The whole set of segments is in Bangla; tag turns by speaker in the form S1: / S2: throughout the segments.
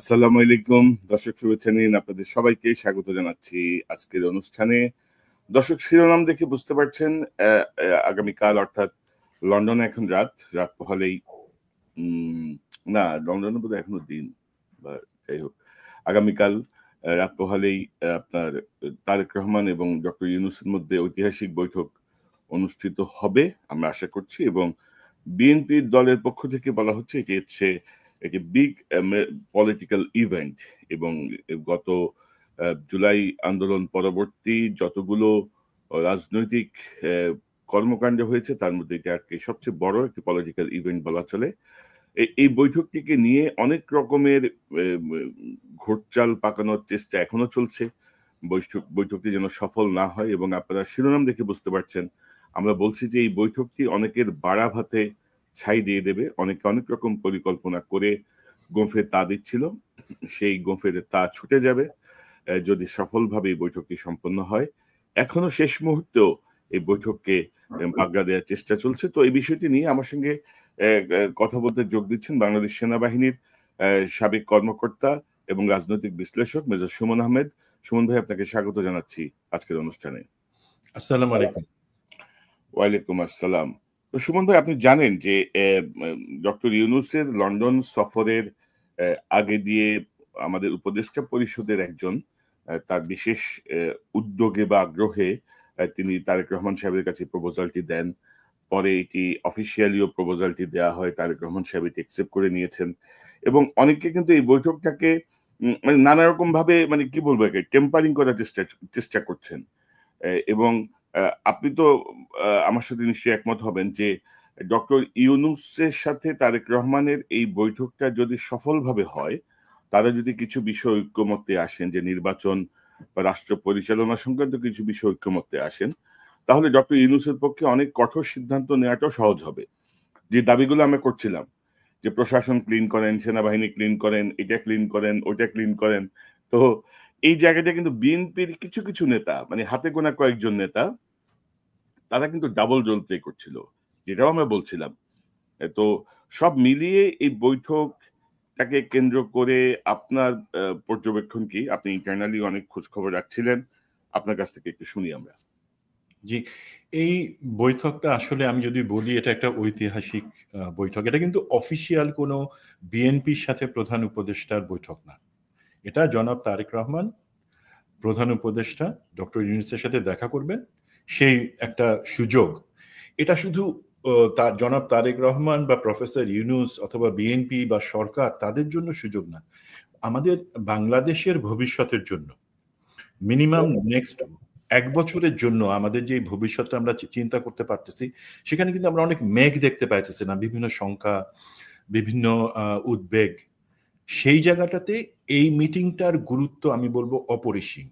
S1: আসসালামু আলাইকুম দর্শক, শুভেচ্ছা নিন। আপনাদের সবাইকে স্বাগত জানাচ্ছি আজকের অনুষ্ঠানে। দর্শক, শিরোনাম দেখে বুঝতে পারছেন আগামীকাল অর্থাৎ লন্ডনে এখন রাত পোহালেই না, লন্ডনে বোধহয় এখনো দিন, বা যাই হোক, আগামীকাল রাত পোহালেই আপনার তারেক রহমান এবং ডক্টর ইউনূসের মধ্যে ঐতিহাসিক বৈঠক অনুষ্ঠিত হবে আমরা আশা করছি। এবং বিএনপির দলের পক্ষ থেকে বলা হচ্ছে এটি হচ্ছে একটি বিগ পলিটিক্যাল ইভেন্ট, এবং গত জুলাই আন্দোলন পরবর্তী যতগুলো রাজনৈতিক কর্মকাণ্ড হয়েছে তার মধ্যে এটা আর কি সবচেয়ে বড় একটি পলিটিক্যাল ইভেন্ট বলা চলে। এই বৈঠকটিকে নিয়ে অনেক রকমের ঘোরচাল পাকানোর চেষ্টা এখনো চলছে। বৈঠকটি যেন সফল না হয়, এবং আপনারা শিরোনাম দেখে বুঝতে পারছেন আমরা বলছি যে এই বৈঠকটি অনেকের বাড়া ভাতে ছাই দিয়ে দেবে। অনেকে অনেক রকম পরিকল্পনা করে গোঁফে তা দিচ্ছিল, সেই গোঁফের তা ছুটে যাবে যদি সফলভাবে এই বৈঠকটি সম্পন্ন হয়। এখনো শেষ মুহূর্তেও এই বৈঠককে বাগড়া দেওয়ার চেষ্টা চলছে। তো এই বিষয়টি নিয়ে আমার সঙ্গে কথা বলতে যোগ দিচ্ছেন বাংলাদেশ সেনাবাহিনীর সাবেক কর্মকর্তা এবং রাজনৈতিক বিশ্লেষক মেজর সুমন আহমেদ। সুমন ভাই, আপনাকে স্বাগত জানাচ্ছি আজকের অনুষ্ঠানে।
S2: আসসালামু আলাইকুম।
S1: ওয়ালাইকুম আসসালাম। তো সুমন ভাই, আপনি জানেন যে ডক্টর ইউনূসের লন্ডন সফরের আগে দিয়ে আমাদের উপদেষ্টা পরিষদের একজন তার বিশেষ উদ্যোগে বা আগ্রহে তিনি তারেক রহমান সাহেবের কাছে প্রপোজালটি দেন। পরে এটি অফিসিয়ালিও প্রপোজালটি দেওয়া হয়, তারেক রহমান সাহেব এটি অ্যাকসেপ্ট করে নিয়েছেন। এবং অনেকে কিন্তু এই বৈঠকটাকে মানে নানা রকম ভাবে, মানে কি বলবো, টেম্পারিং করার চেষ্টা করছেন। এবং আপনি তো আমার সাথে নিশ্চয়ই একমত হবেন যে ডক্টর ইউনূসের সাথে তারেক রহমানের এই বৈঠকটা যদি সফলভাবে হয়, তারা যদি কিছু বিষয় ঐক্যমত্যে আসেন, যে নির্বাচন বা রাষ্ট্র পরিচালনা সংক্রান্ত কিছু বিষয় ঐক্যমত্যে আসেন, তাহলে ডক্টর ইউনূসের পক্ষে অনেক কঠোর সিদ্ধান্ত নেওয়াটাও সহজ হবে। যে দাবিগুলো আমরা করছিলাম, যে প্রশাসন ক্লিন করেন, সেনাবাহিনী ক্লিন করেন, এটা ক্লিন করেন, ওইটা ক্লিন করেন, তো এই জায়গাটা কিন্তু বিএনপির কিছু কিছু নেতা, মানে হাতে গোনা কয়েকজন নেতা, তারা কিন্তু ডাবল রোল প্লে করছিল, যেটাও আমরা বলছিলাম। তো সব মিলিয়ে এই বৈঠকটাকে কেন্দ্র করে আপনার পর্যবেক্ষণ কি? আপনি ইন্টারনালি অনেক খোঁজ খবর রাখছিলেন, আপনার কাছ থেকে একটু শুনি আমরা।
S2: জি, এই বৈঠকটা আসলে আমি যদি বলি এটা একটা ঐতিহাসিক বৈঠক। এটা কিন্তু অফিসিয়াল কোনো বিএনপির সাথে প্রধান উপদেষ্টার বৈঠক না। এটা জনাব তারেক রহমান প্রধান উপদেষ্টা ডক্টর ইউনূসের সাথে দেখা করবেন, সেই একটা সুযোগ। এটা শুধু তার জনাব তারেক রহমান বা প্রফেসর ইউনূস অথবা বিএনপি বা সরকার তাদের জন্য সুযোগ না, আমাদের বাংলাদেশের ভবিষ্যতের জন্য, মিনিমাম নেক্সট 1 বছরের জন্য আমাদের যে ভবিষ্যৎটা আমরা চিন্তা করতে পারতেছি, সেখানে কিন্তু আমরা অনেক মেঘ দেখতে পাইতেছি না, বিভিন্ন শঙ্কা, বিভিন্ন উদ্বেগ। সেই জায়গাটাতে এই মিটিংটার গুরুত্ব আমি বলবো অপরিসীম।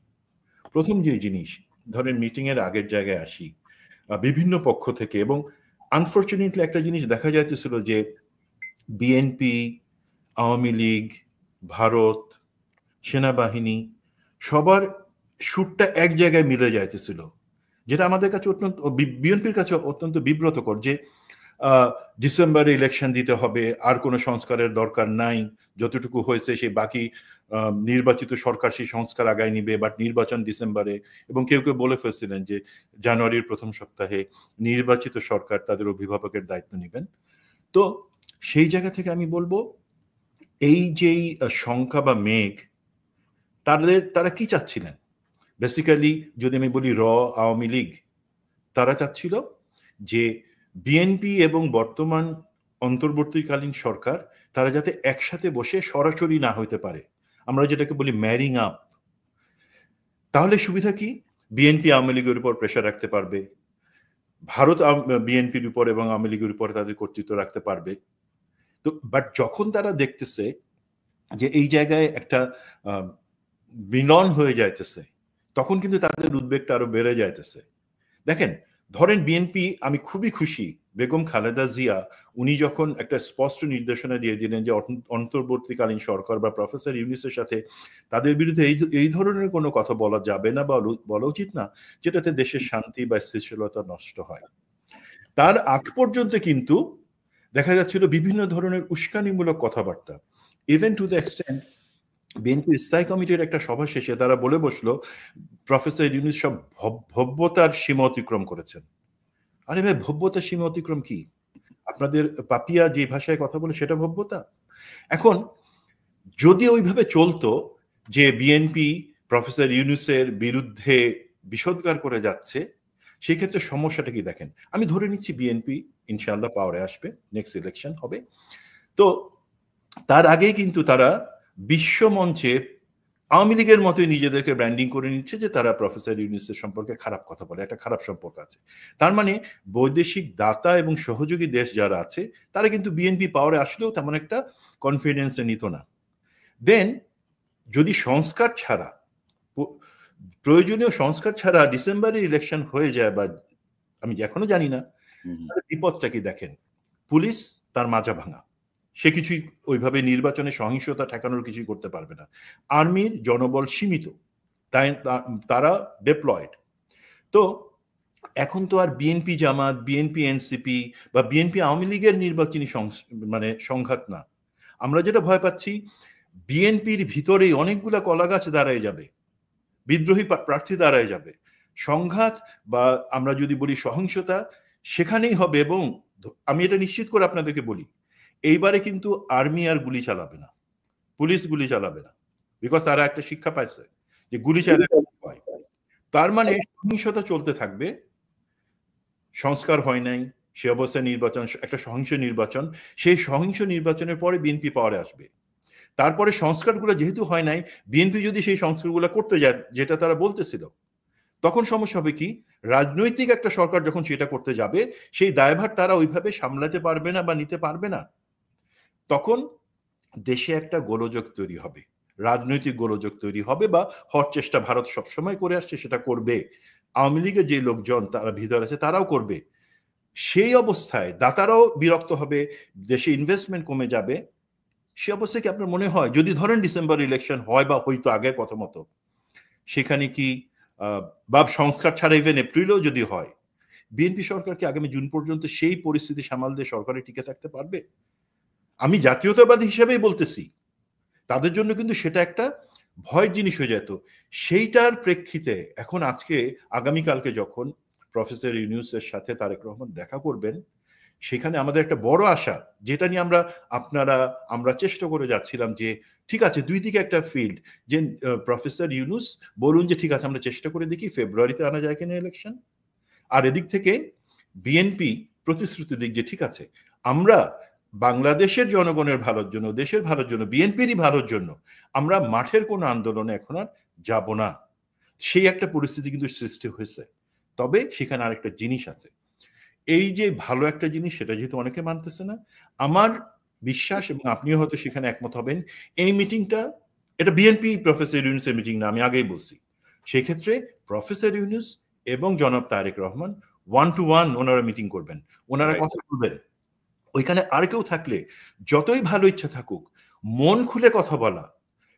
S2: প্রথম যে জিনিস, ধরেন মিটিং এর আগের জায়গায় আসি, বিভিন্ন পক্ষ থেকে, এবং আনফরচুনেটলি একটা জিনিস দেখা যাইতেছিল যে বিএনপি, আওয়ামী লীগ, ভারত, সেনাবাহিনী সবার সুরটা এক জায়গায় মিলে যাইতেছিল, যেটা আমাদের কাছে অত্যন্ত, বিএনপির কাছে অত্যন্ত বিব্রতকর। যে ডিসেম্বরে ইলেকশন দিতে হবে, আর কোনো সংস্কারের দরকার নাই, যতটুকু হয়েছে সেই বাকি নির্বাচিত সরকার সেই সংস্কার আগায় নিবে, বাট নির্বাচন ডিসেম্বরে। এবং কেউ কেউ বলে ফেলছিলেন যে জানুয়ারির প্রথম সপ্তাহে নির্বাচিত সরকার তাদের অভিভাবকের দায়িত্ব নেবেন। তো সেই জায়গা থেকে আমি বলবো এই যেই শঙ্কা বা মেঘ, তারা কি চাচ্ছিলেন বেসিক্যালি, যদি আমি বলি আওয়ামী লীগ, তারা চাচ্ছিল যে বিএনপি এবং বর্তমান অন্তর্বর্তীকালীন সরকার তারা যাতে একসাথে বসে সরাসরি না হইতে পারে, আমরা যেটাকে বলি ম্যারিং আপ। তাহলে সুবিধা কি, বিএনপি আওয়ামী লীগের উপর প্রেশার রাখতে পারবে, ভারত বিএনপির উপর এবং আওয়ামী লীগের উপর তাদের কর্তৃত্ব রাখতে পারবে। তো বাট যখন তারা দেখতেছে যে এই জায়গায় একটা মিলন হয়ে যাইতেছে, তখন কিন্তু তাদের উদ্বেগটা আরো বেড়ে যাইতেছে। দেখেন, ধরেন বিএনপি, আমি খুবই খুশি বেগম খালেদা জিয়া উনি যখন একটা স্পষ্ট নির্দেশনা দিয়ে দিলেন যে অন্তর্বর্তীকালীন সরকার বা প্রফেসর ইউনূসের সাথে তাদের বিরুদ্ধে এই ধরনের কোনো কথা বলা যাবে না বা বলা উচিত না যেটাতে দেশের শান্তি বা স্থিতিশীলতা নষ্ট হয়। তার আগ পর্যন্ত কিন্তু দেখা যাচ্ছিল বিভিন্ন ধরনের উস্কানিমূলক কথাবার্তা, even to the extent BNP স্থায়ী কমিটির একটা সভা শেষে তারা বলে বসলো প্রফেসর ইউনূস সব ভব্যতার সীমা অতিক্রম করেছেন। আরে ভাই, ভব্যতার সীমা অতিক্রম কি? আপনাদের পাপিয়া যে ভাষায় কথা বলে সেটা ভব্যতা? এখন যদি ওইভাবে চলতো যে বিএনপি প্রফেসর ইউনূসের বিরুদ্ধে বিষোদ্গার করে যাচ্ছে, সেই ক্ষেত্রে সমস্যাটা কি দেখেন। আমি ধরে নিচ্ছি বিএনপি ইনশাআল্লাহ পাওয়ারে আসবে, নেক্সট ইলেকশন হবে, তো তার আগেই কিন্তু তারা বিশ্ব মঞ্চে আওয়ামী লীগের মতোই নিজেদেরকে ব্র্যান্ডিং করে নিচ্ছে যে তারা প্রফেসর ইউনূসের সম্পর্কে খারাপ কথা বলে, একটা খারাপ সম্পর্ক আছে। তার মানে বৈদেশিক দাতা এবং সহযোগী দেশ যারা আছে তারা কিন্তু বিএনপি পাওয়ারে আসলেও তেমন একটা কনফিডেন্সে নিত না। দেন যদি সংস্কার ছাড়া, প্রয়োজনীয় সংস্কার ছাড়া ডিসেম্বরে ইলেকশন হয়ে যায়, বা আমি এখনো জানি না, বিপদটা কি দেখেন। পুলিশ তার মাজা ভাঙা, সে কিছুই ওইভাবে নির্বাচনে সহিংসতা ঠেকানোর কিছুই করতে পারবে না। আর্মির জনবল সীমিত, তাই তারা ডেপ্লয়েড। তো এখন তো আর বিএনপি জামাত, বিএনপি এনসিপি বা বিএনপি আওয়ামী লীগের নির্বাচনী সংঘাত না। আমরা যেটা ভয় পাচ্ছি, বিএনপির ভিতরেই অনেকগুলা কলা গাছ দাঁড়ায় যাবে, বিদ্রোহী প্রার্থী দাঁড়ায় যাবে, সংঘাত বা আমরা যদি বলি সহিংসতা সেখানেই হবে। এবং আমি এটা নিশ্চিত করে আপনাদেরকে বলি, এইবারে কিন্তু আর্মি আর গুলি চালাবে না, পুলিশ গুলি চালাবে না, বিকজ তারা একটা শিক্ষা পাইছে যে গুলি চালাতে হয়। তার মানে সহিংসতা চলতে থাকবে, সংস্কার হয় নাই, সে অবস্থায় নির্বাচন, একটা সহিংস নির্বাচন, সেই সহিংস নির্বাচনের পরে বিএনপি পাওয়ারে আসবে। তারপরে সংস্কারগুলো যেহেতু হয় নাই, বিএনপি যদি সেই সংস্কারগুলো করতে যায় যেটা তারা বলতেছিল, তখন সমস্যা হবে কি, রাজনৈতিক একটা সরকার যখন সেটা করতে যাবে সেই দায়ভার তারা ওইভাবে সামলাতে পারবে না বা নিতে পারবে না। তখন দেশে একটা গোলযোগ তৈরি হবে, রাজনৈতিক গোলযোগ তৈরি হবে, বা হওয়ার চেষ্টা ভারত সবসময় করে আসছে, সেটা করবে। আওয়ামী লীগের যে লোকজন তারা ভিতরে আছে তারাও করবে। সেই অবস্থায় দাতারাও বিরক্ত হবে, দেশে ইনভেস্টমেন্ট কমে যাবে। সে অবস্থায় কি আপনার মনে হয়, যদি ধরেন ডিসেম্বর ইলেকশন হয় বা হয়তো আগের কথা মতো, সেখানে কি বা সংস্কার ছাড়া ইভেন এপ্রিলেও যদি হয়, বিএনপি সরকার কি আগামী জুন পর্যন্ত সেই পরিস্থিতি সামাল দিয়ে সরকারে টিকে থাকতে পারবে? আমি জাতীয়তাবাদী হিসেবেই বলতেছি, তাদের জন্য কিন্তু সেটা একটা ভয়ের জিনিস হয়ে যেত। সেইটার প্রেক্ষিতে এখন আজকে আগামীকালকে যখন প্রফেসর ইউনূসের সাথে তারেক রহমান দেখা করবেন, সেখানে আমাদের একটা বড় আশা, যেটা নিয়ে আমরা চেষ্টা করে যাচ্ছিলাম যে ঠিক আছে, দুই দিকে একটা ফিল্ড, যে প্রফেসর ইউনূস বলুন যে ঠিক আছে আমরা চেষ্টা করে দেখি ফেব্রুয়ারিতে আনা যায় কিনা ইলেকশন, আর এদিক থেকে বিএনপি প্রতিশ্রুতি দিক যে ঠিক আছে আমরা বাংলাদেশের জনগণের ভালোর জন্য, দেশের ভালোর জন্য, বিএনপিরই ভালোর জন্য আমরা মাঠের কোনো আন্দোলনে এখন আর যাব না। সেই একটা পরিস্থিতি কিন্তু সৃষ্টি হয়েছে। তবে সেখানে আরেকটা জিনিস আছে, এই যে ভালো একটা জিনিস সেটা যেহেতু অনেকে মানতেছে না, আমার বিশ্বাস, এবং আপনিও হয়তো সেখানে একমত হবেন, এই মিটিংটা এটা বিএনপি প্রফেসর ইউনূসের মিটিং না, আমি আগেই বলছি। সেক্ষেত্রে প্রফেসর ইউনূস এবং জনাব তারেক রহমান 1-to-1 ওনারা মিটিং করবেন, ওনারা কথা বলবেন। ওইখানে আর কেউ থাকলে যতই ভালো ইচ্ছা থাকুক, মন খুলে কথা বলা,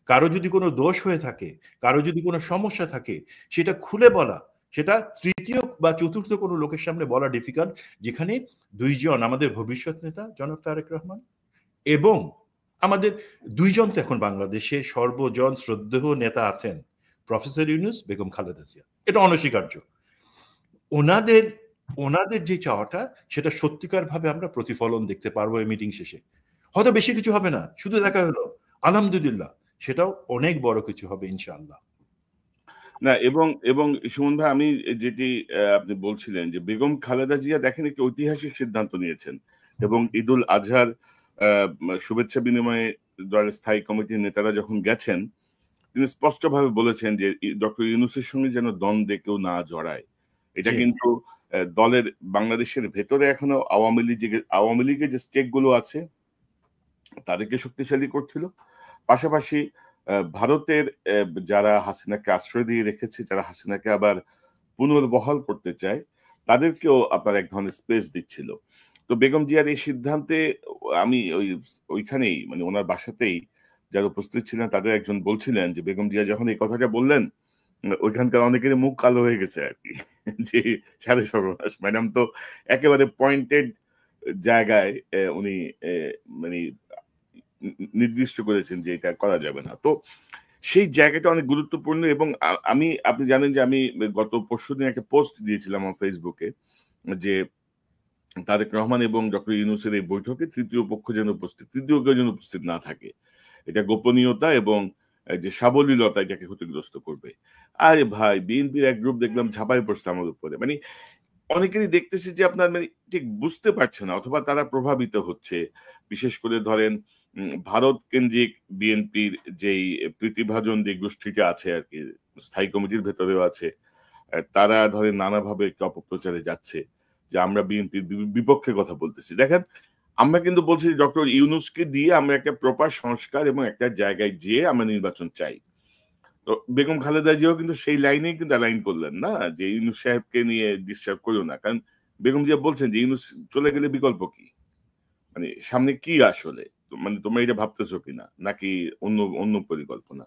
S2: কারো যদি কোনো দোষ হয়ে থাকে, কারো যদি কোনো সমস্যা থাকে, সেটা খুলে বলা, সেটা তৃতীয় বা চতুর্থ কোনো লোকের সামনে বলা ডিফিকাল্ট, যেখানে দুইজন আমাদের ভবিষ্যৎ নেতা জনাব তারেক রহমান এবং আমাদের দুইজন তো এখন বাংলাদেশে সর্বজন শ্রদ্ধেয় নেতা আছেন, প্রফেসর ইউনূস, বেগম খালেদা জিয়া, এটা অনস্বীকার্য। ওনাদের যে চাওয়াটা, সেটা সত্যিকার ভাবে আমরা প্রতিফলন দেখতে পারবো এই মিটিং শেষে। হয়তো বেশি কিছু হবে না, শুধু দেখা হলো, আলহামদুলিল্লাহ, সেটাও অনেক বড় কিছু হবে ইনশাআল্লাহ।
S1: না, এবং এবং সুমন ভাই, আমি যেটি আপনি বলছিলেন যে বেগম খালেদা জিয়া দেখেন একটি ঐতিহাসিক সিদ্ধান্ত নিয়েছেন, এবং ঈদুল আজহার শুভেচ্ছা বিনিময়ে দলের স্থায়ী কমিটির নেতারা যখন গেছেন, তিনি স্পষ্টভাবে বলেছেন যে ডক্টর ইউনূসের সঙ্গে যেন দ্বন্দ্বে কেউ না জড়ায়। এটা কিন্তু দলের, বাংলাদেশের ভেতরে এখনো আওয়ামী লীগের যে স্টেক গুলো আছে তাদেরকে শক্তিশালী করছিল, পাশাপাশি ভারতের যারা হাসিনাকে আশ্রয় দিয়ে রেখেছে, যারা হাসিনাকে আবার পুনর্বহাল করতে চায়, তাদেরকেও আপনার এক ধরনের স্পেস দিচ্ছিল। তো বেগম জিয়ার এই সিদ্ধান্তে আমি ওইখানেই, মানে ওনার বাসাতেই যারা উপস্থিত ছিলেন তাদের একজন বলছিলেন যে বেগম জিয়া যখন এই কথাটা বললেন, ওইখানকার অনেকেরই মুখ কালো হয়ে গেছে আর কি, যে সাড়ে সর্বনাশ, ম্যাডাম তো একেবারে পয়েন্টেড জায়গায় উনি মানে নির্দিষ্ট করেছেন যে এটা করা যাবে না। তো সেই জায়গাটা অনেক গুরুত্বপূর্ণ এবং আপনি জানেন যে আমি গত পরশুদিন একটা পোস্ট দিয়েছিলাম আমার ফেসবুকে যে তারেক রহমান এবং ডক্টর ইউনূসের এই বৈঠকে তৃতীয় পক্ষ যেন তৃতীয় কেউ যেন উপস্থিত না থাকে। এটা গোপনীয়তা এবং যে সাবলীলতা এটাকে ক্ষতিগ্রস্ত করবে। আরে ভাই, বিএনপির এক গ্রুপ দেখলাম ঝাঁপাই পড়ছে আমার উপরে। মানে অনেকেরই দেখতেছি যে আপনার মানে ঠিক বুঝতে পারছে না অথবা তারা প্রভাবিত হচ্ছে। বিশেষ করে ধরেন ভারত কেন্দ্রিক বিএনপির যেই প্রীতিভাজন যে গোষ্ঠীটা আছে আরকি, স্থায়ী কমিটির ভেতরেও আছে। তারা ধরেন নানাভাবে একটু অপপ্রচারে যাচ্ছে যে আমরা বিএনপির বিপক্ষে কথা বলতেছি। দেখেন, আমরা কিন্তু বলছি ডক্টর ইউনূসকে দিয়ে আমরা একটা প্রপার সংস্কার এবং একটা জায়গায় যেয়ে আমরা নির্বাচন চাই। তো বেগম খালেদা জিয়াও কিন্তু সেই লাইনেই কিন্তু অ্যালাইন করলেন না যে ইউনূস সাহেবকে নিয়ে ডিস্টার্ব করো না। কারণ বেগম জিয়া বলছেন যে ইউনূস চলে গেলে বিকল্প কি? মানে সামনে কি আসলে? মানে তোমরা এটা ভাবতেছো কিনা? নাকি অন্য অন্য পরিকল্পনা?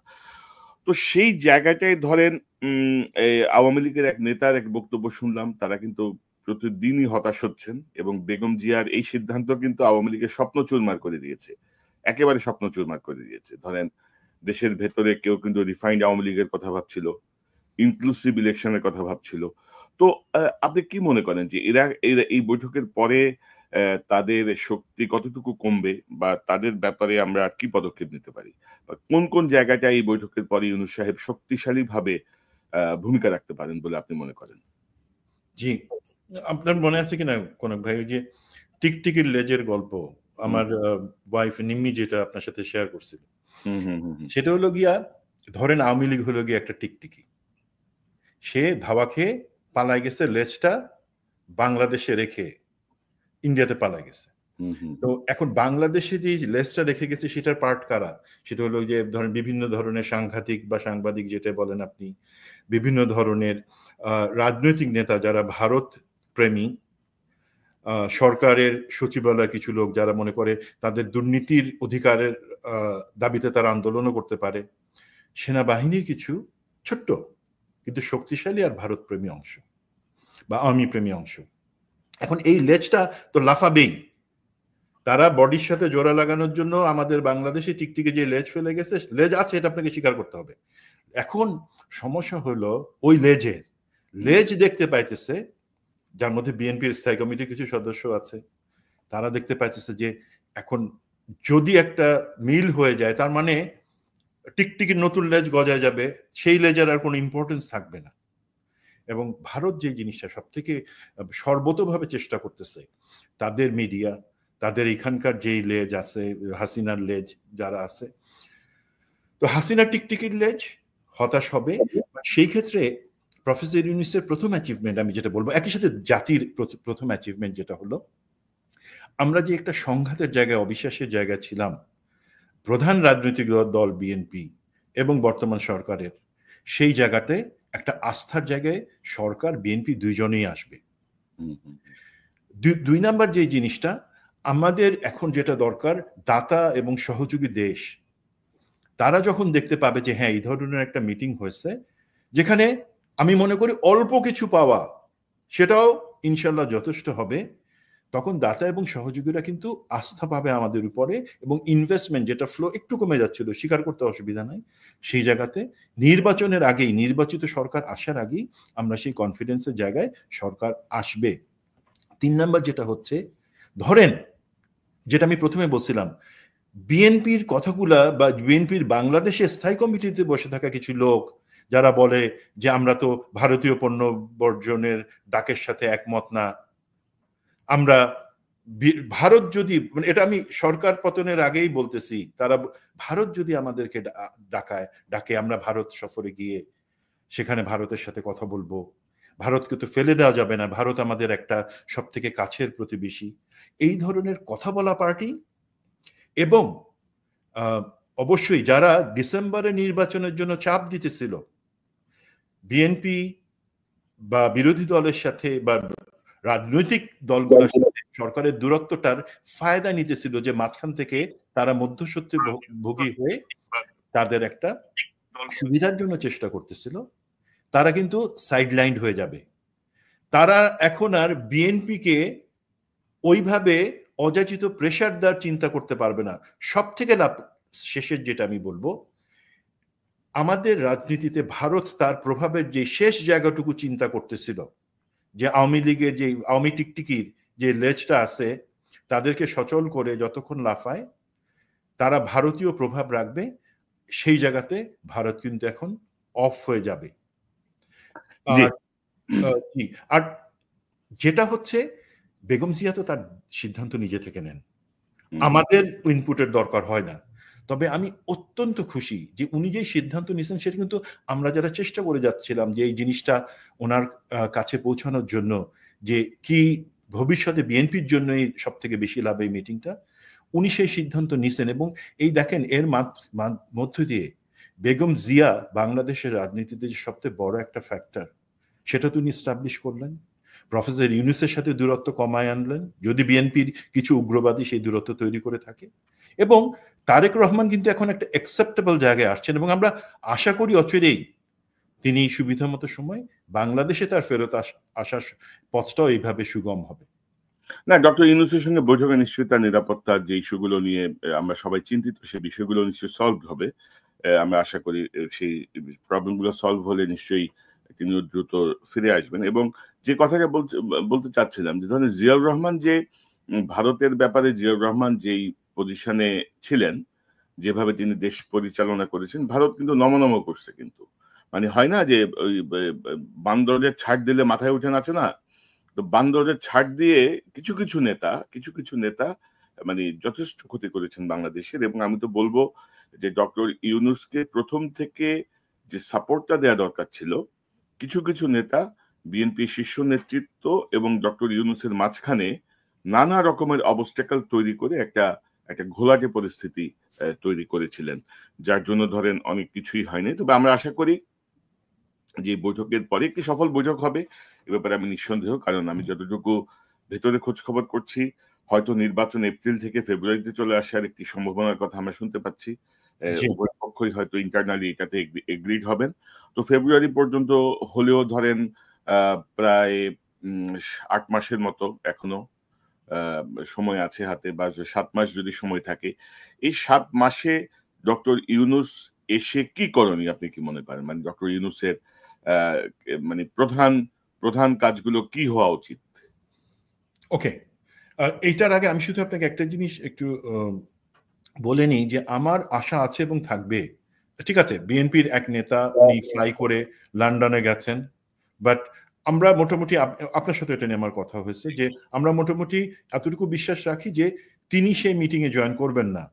S1: তো সেই জায়গাটায় ধরেন আওয়ামী লীগের এক নেতার এক বক্তব্য শুনলাম। তারা কিন্তু প্রতিদিনই হতাশ হচ্ছেন এবং বেগম জিয়ার এই সিদ্ধান্ত কিন্তু আওয়ামী লীগের স্বপ্ন চুরমার করে দিয়েছে। একেবারে স্বপ্ন চুরমার করে দিয়েছে। ধরেন দেশের ভেতরে কেউ কিন্তু রিফাইন্ড আওয়ামী লীগের কথা ভাবছিল, ইনক্লুসিভ ইলেকশনের কথা ভাবছিল। তো আপনি কি মনে করেন যে এরা এই বৈঠকের পরে তাদের শক্তি কতটুকু কমবে বা তাদের ব্যাপারে আমরা কি পদক্ষেপ নিতে পারি? বা কোন, কোন জায়গাটায় এই বৈঠকের পরে ইউনূস সাহেব শক্তিশালীভাবে ভূমিকা রাখতে পারেন বলে আপনি মনে করেন?
S2: জি, আপনার মনে আছে কিনা কনক ভাই, ওই যে টিকটিকির লেজের গল্প আমার ওয়াইফ নিম্মি যেটা আপনার সাথে শেয়ার করছিল, সেটা হলো গিয়া ধরেন আওয়ামী লীগ হলো গিয়া একটা টিকটিকি, সে ধাওয়া খেয়ে পালাই গেছে, লেজটা বাংলাদেশে রেখে ইন্ডিয়াতে পালাই গেছে। তো এখন বাংলাদেশে যে লেজটা রেখে গেছে সেটার পার্ট কারা? সেটা হলো যে ধরেন বিভিন্ন ধরনের সাংঘাতিক বা সাংবাদিক যেটা বলেন আপনি, বিভিন্ন ধরনের রাজনৈতিক নেতা যারা ভারত প্রেমী, সরকারের সচিবালয় কিছু লোক যারা মনে করে তাদের দুর্নীতির অধিকারের দাবিতে তারা আন্দোলনও করতে পারে, সেনাবাহিনীর কিছু ছোট্ট কিন্তু শক্তিশালী আর ভারত প্রেমী অংশ বা আর্মি প্রেমী অংশ। এখন এই লেজটা তো লাফাবেই, তারা বডির সাথে জোড়া লাগানোর জন্য আমাদের বাংলাদেশে টিকটিকে যে লেজ ফেলে গেছে, লেজ আছে এটা আপনাকে স্বীকার করতে হবে। এখন সমস্যা হলো ওই লেজ দেখতে পাইতেছে, যার মধ্যে বিএনপির স্থায়ী কমিটির কিছু সদস্য আছে, তারা দেখতে পাইতেছে যে এখন যদি একটা মিল হয়ে যায় তার মানে টিকটিকির নতুন লেজ গজায় যাবে, সেই লেজের আর কোনো ইম্পর্টেন্স থাকবে না। এবং ভারত যে জিনিসটা সব থেকে সর্বতভাবে চেষ্টা করতেছে, তাদের মিডিয়া, তাদের এখানকার যেই লেজ আছে, হাসিনার লেজ যারা আছে, তো হাসিনা টিকটিকির লেজ হতাশ হবে। সেই ক্ষেত্রে প্রফেসর ইউনূসের প্রথম অ্যাচিভমেন্ট আমি যেটা বলবো, একই সাথে জাতির প্রথম অ্যাচিভমেন্ট যেটা হলো, আমরা যে একটা সংঘাতের জায়গায়, অবিশ্বাসের জায়গায় ছিলাম, প্রধান রাজনৈতিক দল বিএনপি এবং বর্তমান সরকারের, সেই জায়গাতে একটা আস্থার জায়গায় সরকার বিএনপি দুইজনেই আসবে। দুই নাম্বার যে জিনিসটা আমাদের এখন যেটা দরকার, দাতা এবং সহযোগী দেশ তারা যখন দেখতে পাবে যে হ্যাঁ এই ধরনের একটা মিটিং হয়েছে যেখানে আমি মনে করি অল্প কিছু পাওয়া সেটাও ইনশাল্লাহ যথেষ্ট হবে, তখন দাতা এবং সহযোগীরা কিন্তু আস্থা পাবে আমাদের উপরে এবং ইনভেস্টমেন্ট যেটা ফ্লো একটু কমে যাচ্ছিল, স্বীকার করতে অসুবিধা নাই, সেই জায়গাতে নির্বাচনের আগেই, নির্বাচিত সরকার আসার আগেই আমরা সেই কনফিডেন্সের জায়গায় সরকার আসবে। 3 নাম্বার যেটা হচ্ছে, ধরেন যেটা আমি প্রথমে বলছিলাম, বিএনপির কথাগুলা বা বিএনপির বাংলাদেশের স্থায়ী কমিটিতে বসে থাকা কিছু লোক যারা বলে যে আমরা তো ভারতীয় পণ্য বর্জনের ডাকের সাথে একমত না, আমরা ভারত যদি, মানে এটা আমি সরকার পতনের আগেই বলতেছি, তারা ভারত যদি আমাদেরকে ডাকে আমরা ভারত সফরে গিয়ে সেখানে ভারতের সাথে কথা বলবো, ভারতকে তো ফেলে দেওয়া যাবে না, ভারত আমাদের একটা সব থেকে কাছের প্রতিবেশী, এই ধরনের কথা বলা পার্টি। এবং অবশ্যই যারা ডিসেম্বরে নির্বাচনের জন্য চাপ দিতেছিল বিএনপি বা বিরোধী দলের সাথে বা রাজনৈতিক দলগুলোর সাথে, সরকারের দূরত্বটার ফায়দা নিতেছিল যে মাঝখান থেকে তারা মধ্যস্বত্ব ভোগী হয়ে তাদের একটা সুবিধার জন্য চেষ্টা করতেছিল, তারা কিন্তু সাইডলাইন্ড হয়ে যাবে। তারা এখন আর বিএনপিকে ওইভাবে অযাচিত প্রেশার দেওয়ার চিন্তা করতে পারবে না। সব থেকে না, শেষের যেটা আমি বলবো, আমাদের রাজনীতিতে ভারত তার প্রভাবের যে শেষ জায়গাটুকু চিন্তা করতেছিল, যে আওয়ামী লীগের যে আওয়ামী টিকটিকির যে লেজটা আছে তাদেরকে সচল করে যতক্ষণ লাফায় তারা ভারতীয় প্রভাব রাখবে, সেই জায়গাতে ভারত কিন্তু এখন অফ হয়ে যাবে। আর আর যেটা হচ্ছে, বেগম জিয়া তো তার সিদ্ধান্ত নিজে থেকে নেন, আমাদের ইনপুটের দরকার হয় না। তবে আমি অত্যন্ত খুশি যে উনি যে সিদ্ধান্ত নিয়েছেন সেটা কিন্তু আমরা যারা চেষ্টা করে যাচ্ছিলাম যে এই জিনিসটা ওনার কাছে পৌঁছানোর জন্য, যে কি ভবিষ্যতে বিএনপির জন্যই সব থেকে বেশি লাভ এই মিটিংটা, উনি সেই সিদ্ধান্ত নিছেন। এবং এই দেখেন, এর মধ্য দিয়ে বেগম জিয়া বাংলাদেশের রাজনীতিতে যে সবচেয়ে বড় একটা ফ্যাক্টর, সেটা তো উনি স্টাবলিশ করলেন। প্রফেসর ইউনূসের সাথে দূরত্ব কমায় আনলেন, যদি বিএনপির কিছু উগ্রবাদী সেই দূরত্ব তৈরি করে থাকে। এবং তারেক রহমান কিন্তু এখন একটা অ্যাকসেপ্টেবল জায়গায় আসছেন, এবং আমরা আশা করি অচিরেই তিনি সুবিধা মতো সময় বাংলাদেশে তার ফেরত আসার পথটাও এইভাবে সুগম হবে।
S1: না, ডক্টর ইউনূসের সঙ্গে বৈঠকে নিশ্চয়ই তার নিরাপত্তার যে ইস্যুগুলো নিয়ে আমরা সবাই চিন্তিত, সেই বিষয়গুলো নিশ্চয়ই সলভ হবে। আমরা আশা করি সেই প্রবলেমগুলো সলভ হলে নিশ্চয়ই তিনি দ্রুত ফিরে আসবেন। এবং যে কথাটা বলতে চাচ্ছিলাম, যে ধরেন জিয়াউর রহমান যে ভারতের ব্যাপারে জিয়াউর রহমান যেই পজিশনে ছিলেন, যেভাবে তিনি দেশ পরিচালনা করেছেন, ভারত কিন্তু নমনম করছে। কিন্তু মানে হয় না যে ওই বান্দরের ছাড় দিলে মাথায় উঠে নাচে না, তো বান্দরের ছাড় দিয়ে কিছু কিছু নেতা মানে যথেষ্ট ক্ষতি করেছেন বাংলাদেশের। এবং আমি তো বলবো যে ডক্টর ইউনূসকে প্রথম থেকে যে সাপোর্টটা দেওয়া দরকার ছিল, কিছু নেতা বিএনপি শীর্ষ নেতৃত্ব এবং ডক্টর ইউনূসের মাঝখানে নানা রকমের অবস্টেকল তৈরি করে একটা ঘোলাটে পরিস্থিতি তৈরি করেছিলেন, যার জন্য ধরেন অনেক কিছুই হয়নি। তবে আমরা আশা করি যে বৈঠকের পরে একটি সফল বৈঠক হবে, এ ব্যাপারে আমি নিঃসন্দেহ। কারণ আমি যতটুকু ভেতরে খোঁজ খবর করছি, হয়তো নির্বাচন এপ্রিল থেকে ফেব্রুয়ারিতে চলে আসার একটি সম্ভাবনার কথা আমরা শুনতে পাচ্ছি। উভয় পক্ষই হয়তো ইন্টারনালি এটাতে এগ্রিড হবেন। তো ফেব্রুয়ারি পর্যন্ত হলেও ধরেন প্রায় ৮ মাসের মতো এখনো সময় আছে হাতে, বা ৭ মাস যদি সময় থাকে। এই ৭ মাসে ডক্টর ইউনূস এসে কি করণীয় আপনি কি মনে করেন? মানে ডক্টর ইউনূসের মানে প্রধান কাজগুলো কি হওয়া উচিত?
S2: ওকে, এইটার আগে আমি শুধু আপনাকে একটা জিনিস একটু বলে নিই, যে আমার আশা আছে এবং থাকবে। ঠিক আছে, বিএনপির এক নেতা উনি ফ্লাই করে লন্ডনে গেছেন, বাট আমরা মোটামুটি, আপনার সাথে এটা নিয়ে আমার কথা হয়েছে, যে আমরা মোটামুটি এতটুকু বিশ্বাস রাখি যে তিনি সেই মিটিংয়ে জয়েন করবেন না।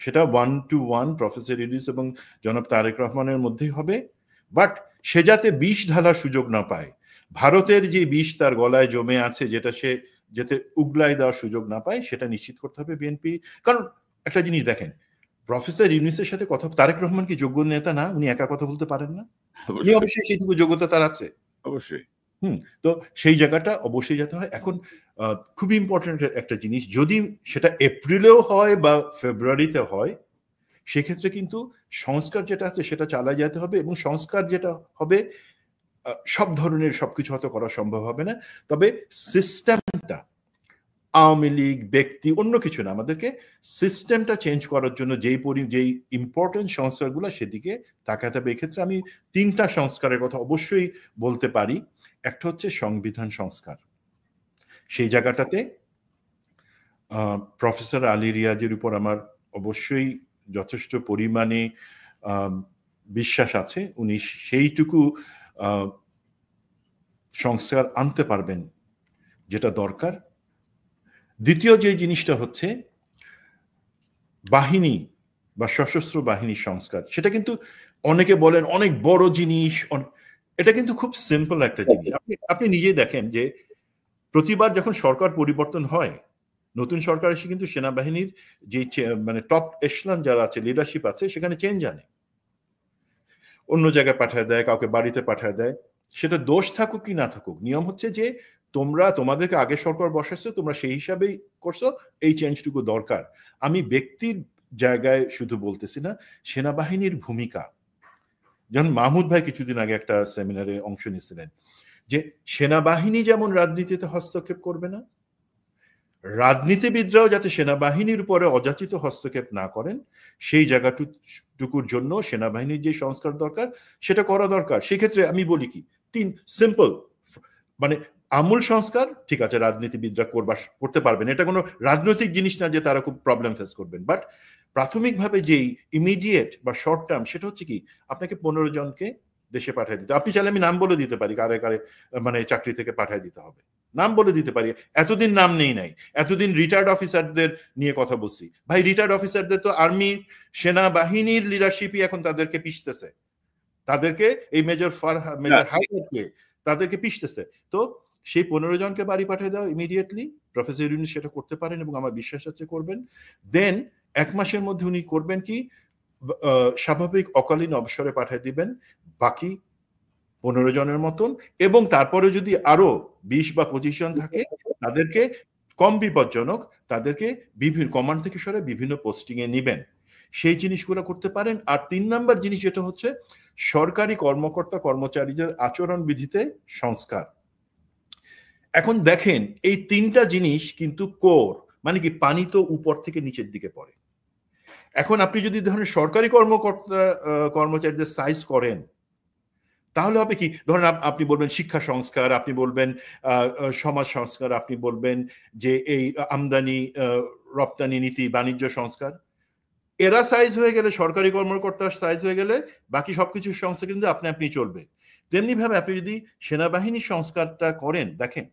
S2: সেটা 1-to-1 প্রফেসর ইউনূস এবং জনাব তারেক রহমানের মধ্যেই হবে। বাট সে যাতে বিষ ঢালার সুযোগ না পায়, ভারতের যে বিষ তার গলায় জমে আছে, যেটা সে যাতে উগলাই দেওয়ার সুযোগ না পায়, সেটা নিশ্চিত করতে হবে বিএনপি। কারণ একটা জিনিস দেখেন, প্রফেসর ইউনূসের সাথে কথা, তারেক রহমান কি যোগ্য নেতা না? উনি একা কথা বলতে পারেন না? উনি অবশ্যই সেইটুকু যোগ্যতা তার আছে,
S1: অবশ্যই।
S2: তো সেই জায়গাটা অবশ্যই যেতে হয়। এখন খুবই ইম্পর্টেন্ট একটা জিনিস, যদি সেটা এপ্রিলেও হয় বা ফেব্রুয়ারিতে হয়, সেক্ষেত্রে কিন্তু সংস্কার যেটা আছে সেটা চালায় যেতে হবে। এবং সংস্কার যেটা হবে, সব ধরনের সবকিছু হয়তো করা সম্ভব হবে না, তবে সিস্টেমটা, আওয়ামী লীগ ব্যক্তি অন্য কিছু না, আমাদেরকে সিস্টেমটা চেঞ্জ করার জন্য যেই ইম্পর্টেন্ট সংস্কারগুলো, সেদিকে তাকাতে হবে। এক্ষেত্রে আমি 3টা সংস্কারের কথা অবশ্যই বলতে পারি। একটা হচ্ছে সংবিধান সংস্কার। সেই জায়গাটাতে প্রফেসর আলী রিয়াজের উপর আমার অবশ্যই যথেষ্ট পরিমাণে বিশ্বাস আছে, উনি সেইটুকু সংস্কার আনতে পারবেন যেটা দরকার। দ্বিতীয় যে জিনিসটা হচ্ছে বাহিনী বা সশস্ত্র বাহিনী সংস্কার, সেটা কিন্তু অনেকে বলেন অনেক বড় জিনিস, এটা কিন্তু খুব সিম্পল একটা জিনিস। আপনি নিজেই দেখেন যে প্রতিবার যখন সরকার পরিবর্তন হয়, নতুন সরকার এসে কিন্তু সেনাবাহিনীর যে মানে টপ এশলান যারা আছে, লিডারশিপ আছে, সেখানে চেঞ্জ আনে, অন্য জায়গায় পাঠায় দেয়, কাউকে বাড়িতে পাঠায় দেয়। সেটা দোষ থাকুক কি না থাকুক, নিয়ম হচ্ছে যে তোমাদেরকে আগে সরকার বসাচ্ছে, তোমরা সেই হিসাবেই করছো, এই চেঞ্জটুকু দরকার। আমি ব্যক্তির জায়গায় শুধু বলতেছি না, সেনাবাহিনীর ভূমিকা, যেমন মাহমুদ ভাই কিছুদিন আগে একটা সেমিনারে অংশ নিয়েছিলেন, যে সেনাবাহিনী যেমন রাজনীতিতে হস্তক্ষেপ করবে না, রাজনীতিবিদরাও যাতে সেনাবাহিনীর উপরে অযাচিত হস্তক্ষেপ না করেন সেই জায়গাটুকুর জন্য সেনাবাহিনীর যে সংস্কার দরকার সেটা করা দরকার। সেক্ষেত্রে আমি বলি কি, তিন সিম্পল, মানে আমূল সংস্কার ঠিক আছে রাজনীতিবিদরা করতে পারবেন, এটা কোনো রাজনৈতিক জিনিস না যে তারা খুব প্রবলেম ফেস করবেন, বাট প্রাথমিকভাবে যেই ইমিডিয়েট বা শর্ট টার্ম সেটা হচ্ছে কি আপনাকে 15 জনকে দেশে পাঠিয়ে দিতে। আপনি চাইলে আমি নাম বলে দিতে পারি কারে কারে মানে চাকরি থেকে পাঠিয়ে দিতে হবে, নাম বলে দিতে পারি। এতদিন নাম নেই নাই, এতদিন রিটায়ার্ড অফিসারদের নিয়ে কথা বলছি। ভাই রিটায়ার্ড অফিসারদের তো আর্মি সেনাবাহিনীর লিডারশিপই এখন তাদেরকে পিষতেছে, তাদেরকে এই মেজর হাইকে তাদেরকে পিষতেছে। তো সেই 15 জনকে বাড়ি পাঠিয়ে দাও ইমিডিয়েটলি। প্রফেসর ইউনূস সেটা করতে পারেন এবং আমার বিশ্বাস আছে করবেন। দেন 1 মাসের মধ্যে উনি করবেন কি, স্বাভাবিক অকালীন অবসরে পাঠিয়ে দিবেন বাকি 15 জনের মতন, এবং তারপরে যদি আরো 20 বা 25 জন থাকে তাদেরকে কম বিপজ্জনক তাদেরকে বিভিন্ন কমান্ড থেকে সরে বিভিন্ন পোস্টিং এ নিবেন। সেই জিনিসগুলো করতে পারেন। আর 3 নাম্বার জিনিস যেটা হচ্ছে সরকারি কর্মকর্তা কর্মচারীদের আচরণ বিধিতে সংস্কার। এখন দেখেন এই 3টা জিনিস কিন্তু কোর, মানে কি পানি তো উপর থেকে নিচের দিকে পড়ে। এখন আপনি যদি ধরেন সরকারি কর্মকর্তা কর্মচারীদের সাইজ করেন তাহলে হবে কি, ধরেন আপনি বলবেন শিক্ষা সংস্কার, আপনি বলবেন সমাজ সংস্কার, আপনি বলবেন যে এই আমদানি রপ্তানি নীতি বাণিজ্য সংস্কার, এরা সাইজ হয়ে গেলে সরকারি কর্মকর্তার সাইজ হয়ে গেলে বাকি সবকিছুর সংস্কার কিন্তু আপনি চলবে। তেমনি ভাবে আপনি যদি সেনাবাহিনীর সংস্কারটা করেন, দেখেন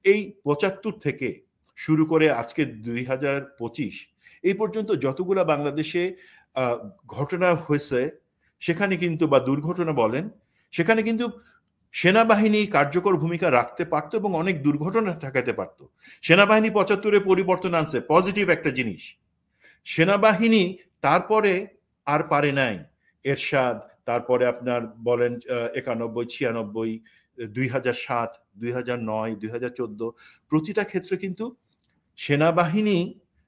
S2: এই 75 থেকে শুরু করে আজকে 2025 এই পর্যন্ত যতগুলা বাংলাদেশে ঘটনা হয়েছে সেখানে কিন্তু, বা দুর্ঘটনা বলেন, সেখানে কিন্তু সেনাবাহিনী কার্যকর ভূমিকা রাখতে পারতো এবং অনেক দুর্ঘটনা ঠেকাতে পারত। সেনাবাহিনী 75-এ পরিবর্তন আনছে, পজিটিভ একটা জিনিস। সেনাবাহিনী তারপরে আর পারে নাই। এরশাদ, তারপরে আপনার বলেন 91, 96, 2007, 2009, 2014 প্রতিটা ক্ষেত্রে কিন্তু সেনাবাহিনী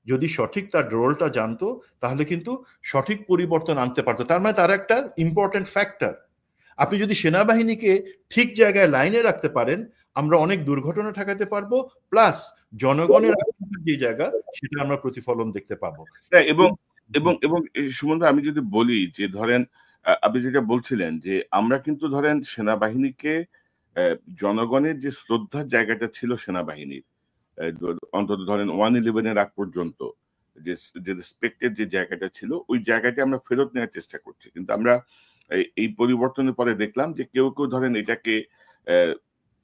S2: যদি সঠিক তার রোলটা জানতো তাহলে কিন্তু সঠিক পরিবর্তন আনতে পারতো। তার মানে তার একটা ইম্পর্টেন্ট ফ্যাক্টর। আপনি যদি সেনাবাহিনীকে ঠিক জায়গায় লাইনে রাখতে পারেন আমরা অনেক দুর্ঘটনা ঠেকাতে পারবো, প্লাস জনগণের যে জায়গা সেটা আমরা প্রতিফলন দেখতে পাবো।
S1: এবং এবং এবং সুমন ভাই, আমি যদি বলি যে ধরেন আপনি যেটা বলছিলেন যে আমরা কিন্তু ধরেন সেনাবাহিনীকে জনগণের যে শ্রদ্ধার জায়গাটা ছিল সেনাবাহিনীর, অন্তত ধরেন 1/11-এর আগ পর্যন্ত যে রেসপেক্টের যে জায়গাটা ছিল ওই জায়গাটা আমরা ফেরত নেওয়ার চেষ্টা করছি। কিন্তু আমরা এই পরিবর্তনের পরে দেখলাম যে কেউ কেউ ধরেন এটাকে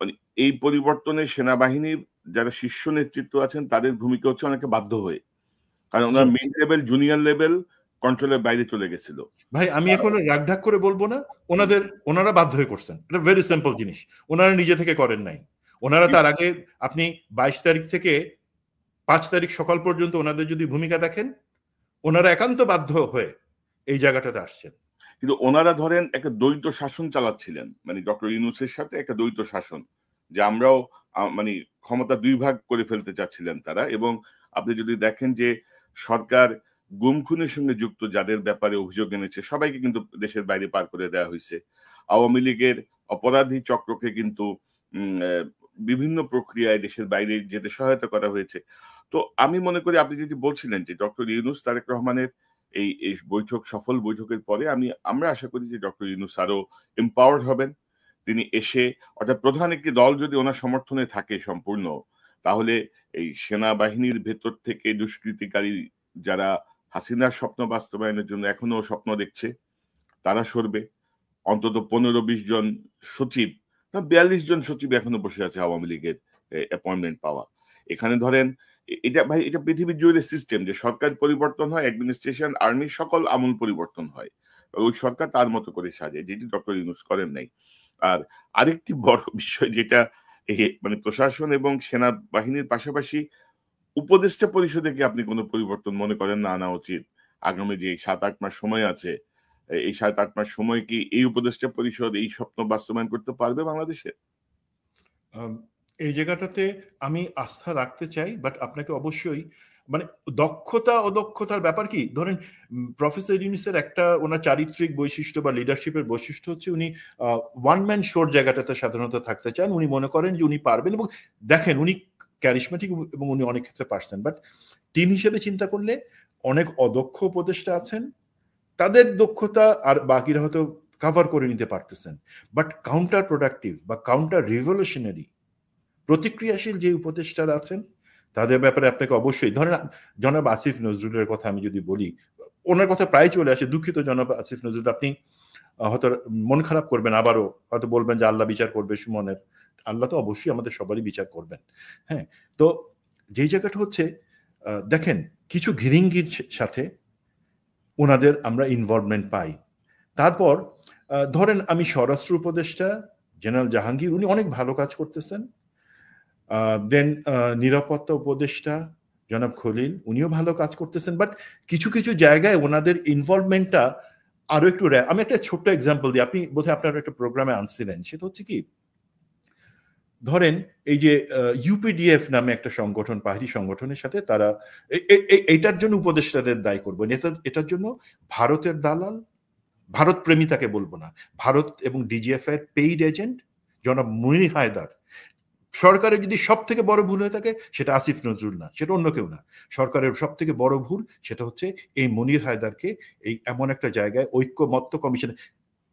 S1: মানে এই পরিবর্তনে সেনাবাহিনীর যারা শীর্ষ নেতৃত্ব আছেন তাদের ভূমিকা হচ্ছে অনেকে বাধ্য হয়ে, কারণ ওনার মিড লেভেল জুনিয়র লেভেল কন্ট্রোলের বাইরে চলে গেছিল।
S2: ভাই আমি এখন রাগঢাক করে বলবো না, ওনারা বাধ্য হয়ে করছেন, এটা ভেরি সিম্পল জিনিস, ওনারা নিজে থেকে করেন নাই। ওনারা তার আগে আপনি 22 তারিখ থেকে 5 তারিখ সকাল পর্যন্ত ওনাদের যদি ভূমিকা দেখেন ওনারা একান্ত বাধ্য হয়ে এই জায়গাটাতে আসছেন।
S1: কিন্তু ওনারা ধরেন একটা দ্বৈত শাসন চালাচ্ছিলেন, মানে ডক্টর ইউনূসের সাথে একটা দ্বৈত শাসন, যে আমরাও মানে ক্ষমতা 2 ভাগ করে ফেলতে চাচ্ছিলেন তারা। এবং আপনি যদি দেখেন যে সরকার গুম খুনের সঙ্গে যুক্ত যাদের ব্যাপারে অভিযোগ এনেছে সবাইকে কিন্তু দেশের বাইরে পার করে দেওয়া হয়েছে। আওয়ামী লীগের অপরাধী চক্রকে কিন্তু বিভিন্ন প্রক্রিয়ায় দেশের বাইরে যেতে সহায়তা করা হয়েছে। তো আমি মনে করি আপনি যদি বলছিলেন যে ডক্টর ইউনূস তারেক রহমানের এই বৈঠক, সফল বৈঠকের পরে আমরা আশা করি যে ডক্টর ইউনূস আরো এম্পাওয়ার্ড হবেন। তিনি এসে, অর্থাৎ প্রধান একটি দল যদি ওনার সমর্থনে থাকে সম্পূর্ণ, তাহলে এই সেনাবাহিনীর ভেতর থেকে দুষ্কৃতিকারী যারা হাসিনার স্বপ্ন বাস্তবায়নের জন্য এখনো স্বপ্ন দেখছে তারা সরবে। অন্তত 15-20 জন সচিব, 42 জন সচিব এখনো বসে আছে আওয়ামী লীগের অ্যাপয়েন্টমেন্ট পাওয়া। এখানে ধরেন এটা ভাই, এটা পৃথিবীর জুড়ে সিস্টেম যে সরকার পরিবর্তন হয়, অ্যাডমিনিস্ট্রেশন, আর্মি সকল আমূল পরিবর্তন হয়। ওই সরকার তার মতো করে সাজে, যেটি ডক্টর ইউনূস করেন নাই। আর আরেকটি বড় বিষয় যেটা মানে প্রশাসন এবং সেনাবাহিনীর পাশাপাশি উপদেষ্টা পরিষদে কি আপনি কোনো পরিবর্তন মনে করেন না আনা উচিত? আগামী যে 7-8 মাস সময় আছে, এই 7-8 মাস সময় কি এই উপদেষ্টা পরিষদ এই স্বপ্ন বাস্তবায়ন করতে পারবে বাংলাদেশে?
S2: এই জায়গাটাতে আমি আস্থা রাখতে চাই, বাট আপনাকে অবশ্যই মানে দক্ষতা অদক্ষতার ব্যাপার কি, ধরেন প্রফেসর ইউনূসের একটা ওনার চারিত্রিক বৈশিষ্ট্য বা লিডারশিপের বৈশিষ্ট্য হচ্ছে উনি ওয়ান ম্যান শোর জায়গাটাতে সাধারণত থাকতে চান। উনি মনে করেন যে উনি পারবেন এবং দেখেন উনি ক্যারিশমেটিক এবং উনি অনেক ক্ষেত্রে পারছেন, বাট টিম হিসেবে চিন্তা করলে অনেক অদক্ষ উপদেষ্টা আছেন, তাদের দক্ষতা আর বাকিরা হয়তো কাভার করে নিতে পারতেছেন, বাট কাউন্টার প্রোডাক্টিভ বা কাউন্টার রিভলিউশনারি প্রতিক্রিয়াশীল যে উপদেষ্টারা আছেন তাদের ব্যাপারে আপনাকে অবশ্যই, ধরেন জনাব আসিফ নজরুলের কথা আমি যদি বলি, ওনার কথা প্রায় চলে আসে, দুঃখিত জনাব আসিফ নজরুল, আপনি হয়তো মন খারাপ করবেন, আবারও হয়তো বলবেন যে আল্লাহ বিচার করবে সুমনের, আল্লাহ তো অবশ্যই আমাদের সবারই বিচার করবেন। হ্যাঁ, তো যেই জায়গাটা হচ্ছে দেখেন কিছু ঘিরিঙ্গির সাথে ওনাদের আমরা ইনভলভমেন্ট পাই। তারপর ধরেন আমি স্বরাষ্ট্র উপদেষ্টা জেনারেল জাহাঙ্গীর, উনি অনেক ভালো কাজ করতেছেন। দেন নিরাপত্তা উপদেষ্টা জনাব খলিল, উনিও ভালো কাজ করতেছেন, বাট কিছু কিছু জায়গায় ওনাদের ইনভলভমেন্টটা আরো একটু আমি একটা ছোট্ট এক্সাম্পল দিই, আপনি বোধহয় আপনার একটা প্রোগ্রামে আনছিলেন, সেটা হচ্ছে কি, ধরেন এই যে ইউপিডিএফ নামে একটা সংগঠন, পাহাড়ি সংগঠনের সাথে তারা এইটার জন্য উপদেষ্টাদের দায়ী করবেন, এটার জন্য ভারতের দালাল, ভারত প্রেমী তাকে বলবো না, ভারত এবং ডিজিএফ এর পেইড এজেন্ট জনাব মুনির হায়দার। সরকারের যদি সব থেকে বড় ভুল হয়ে থাকে সেটা আসিফ নজরুল না, সেটা অন্য কেউ না, সরকারের সব থেকে বড় ভুল সেটা হচ্ছে এই মুনির হায়দারকে এই এমন একটা জায়গায় ঐক্যমত্য কমিশনে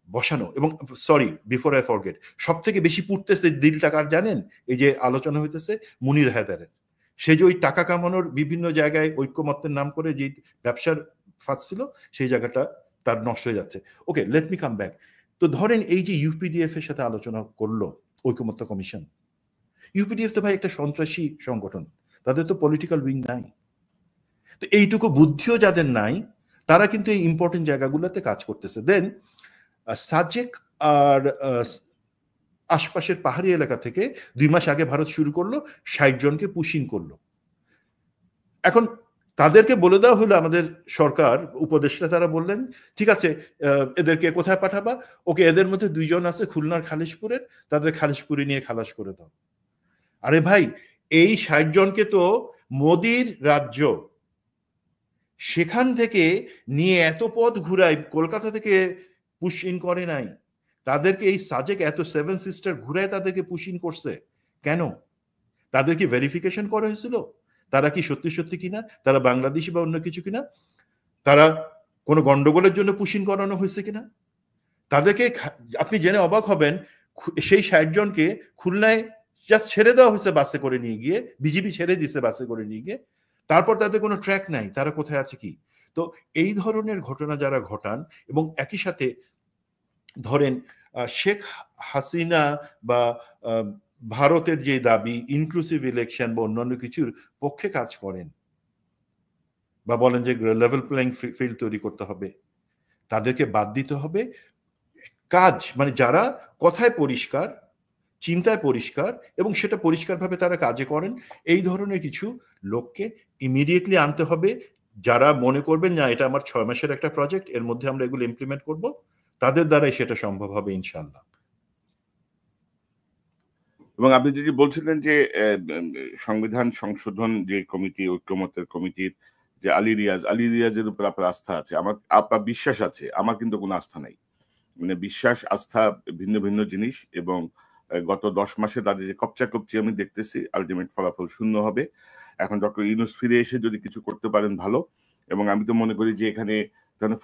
S2: বসানো। এবং সরি, বিফোর আই ফরগেট, সব থেকে বেশি পুড়তেছে দিল টাকার জানেন, এই যে আলোচনা হইতেছে মুনির হায়দারের, সে যে ওই টাকা কামানোর বিভিন্ন জায়গায় ঐক্যমত্যের নাম করে যে ব্যবসার ফাঁদ ছিল, সেই জায়গাটা তার নষ্ট হয়ে যাচ্ছে। ওকে, লেট মি কাম ব্যাক। তো ধরেন এই যে ইউপিডিএফ এর সাথে আলোচনা করলো ঐক্যমত্য কমিশন, ইউপিডিএফ তো ভাই একটা সন্ত্রাসী সংগঠন, তাদের তো পলিটিক্যাল উইং নাই। তো এইটুকু বুদ্ধিও যাদের নাই, তারা কিন্তু এই ইম্পর্টেন্ট জায়গাগুলোতে কাজ করতেছে। দেন সাজেক আর আশপাশের পাহাড়ি এলাকা থেকে 2 মাস আগে ভারত শুরু করলো, 60 জনকে পুশিং করলো। এখন তাদেরকে বলে দেওয়া হলো, আমাদের সরকার উপদেষ্টা তারা বললেন ঠিক আছে এদেরকে কোথায় পাঠাবা, ওকে এদের মধ্যে 2 জন আছে খুলনার খালিশপুরের, তাদের খালিশপুরে নিয়ে খালাস করে দাও। আরে ভাই, এই 60 জনকে তো মোদির রাজ্য, সেখান থেকে নিয়ে এত পথ ঘুরাই, কলকাতা থেকে পুশ ইন করে নাই, তাদেরকে এই সাজেক এত 7 সিস্টার ঘুরায় তাদেরকে পুশ ইন করছে কেন? তাদের কি ভেরিফিকেশন করা হয়েছিল তারা কি সত্যি সত্যি কিনা, তারা বাংলাদেশি বা অন্য কিছু কিনা, তারা কোনো গন্ডগোলের জন্য পুশ ইন করানো হয়েছে কিনা? তাদেরকে আপনি জেনে অবাক হবেন, সেই 60 জনকে খুলনায় জাস্ট ছেড়ে দেওয়া হয়েছে বাসে করে নিয়ে গিয়ে, বিজিবি ছেড়ে দিচ্ছে বাসে করে নিয়ে গিয়ে, তারপর তাদের কোনো ট্র্যাক নাই তারা কোথায় আছে কি। তো এই ধরনের ঘটনা যারা ঘটান, এবং একই সাথে ধরেন শেখ হাসিনা বা ভারতের যে দাবি ইনক্লুসিভ ইলেকশন বা অন্যান্য কিছুর পক্ষে কাজ করেন, বা বলেন যে লেভেল প্লেইং ফিল্ড তৈরি করতে হবে, তাদেরকে বাদ দিতে হবে। কাজ মানে যারা কথায় পরিষ্কার, চিন্তায় পরিষ্কার, এবং সেটা পরিষ্কারভাবে তারা কাজে করেন, এই ধরনের কিছু লোককে ইমিডিয়েটলি আনতে হবে, যারা মনে করবেন না এটা আমার 6 মাসের একটা প্রজেক্ট, এর মধ্যে আমরা এগুলো ইমপ্লিমেন্ট করব, তাদের দ্বারাই সেটা সম্ভব হবে ইনশাআল্লাহ।
S1: এবং আপনি যদি বলছিলেন যে সংবিধান সংশোধন যে কমিটি, ঐক্যমত্যের কমিটির যে আলী রিয়াজের উপর আপনার আস্থা আছে, আমার আপনার বিশ্বাস আছে, আমার কিন্তু কোনো আস্থা নাই। মানে বিশ্বাস আস্থা ভিন্ন ভিন্ন জিনিস, এবং গত 10 মাসে তাদের যে কপচি আমি দেখতেছি, আলটিমেট ফলাফল শূন্য হবে। এখন ডক্টর ইউনূস ফিরে এসে যদি কিছু করতে পারেন ভালো, এবং আমি তো মনে করি যে এখানে